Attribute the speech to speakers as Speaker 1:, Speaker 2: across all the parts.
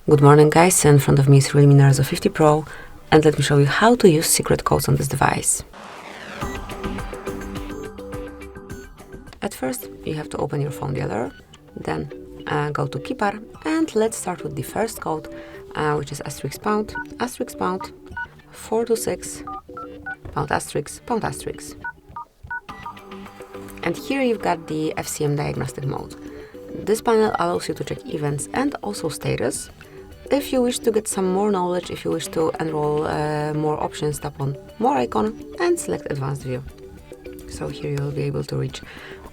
Speaker 1: Good morning guys, in front of me is Realme Narzo 50 Pro and let me show you how to use secret codes on this device. At first you have to open your phone dealer, then go to keypad and let's start with the first code, which is *pound 426 ***. And here you've got the FCM Diagnostic mode. This panel allows you to check events and also status. If you wish to get some more knowledge, if you wish to enroll more options, tap on more icon and select advanced view. So here you'll be able to reach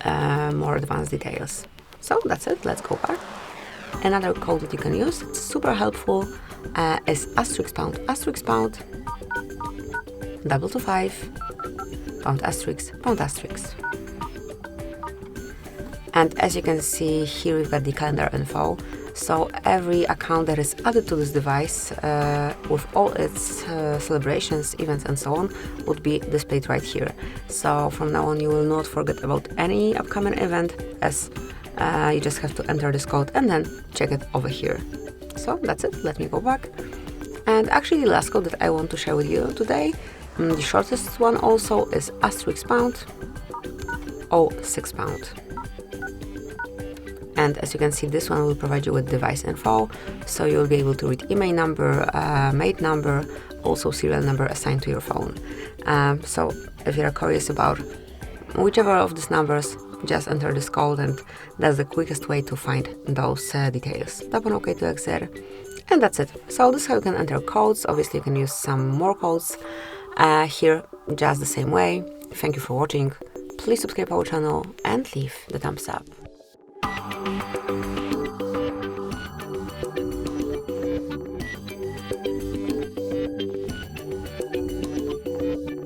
Speaker 1: more advanced details. So that's it, let's go back. Another code that you can use, it's super helpful, is *pound 225 ***. And as you can see here, we've got the calendar info. So every account that is added to this device with all its celebrations, events and so on would be displayed right here. So from now on you will not forget about any upcoming event, as you just have to enter this code and then check it over here. So that's it, let me go back. And actually the last code that I want to share with you today, the shortest one also, is *pound 06 #. And as you can see, this one will provide you with device info, so you'll be able to read IMEI number, mate number, also serial number assigned to your phone. So if you're curious about whichever of these numbers, just enter this code and that's the quickest way to find those details. Tap on OK to exit and that's it. So this is how you can enter codes. Obviously you can use some more codes here just the same way. Thank you for watching. Please subscribe our channel and leave the thumbs up.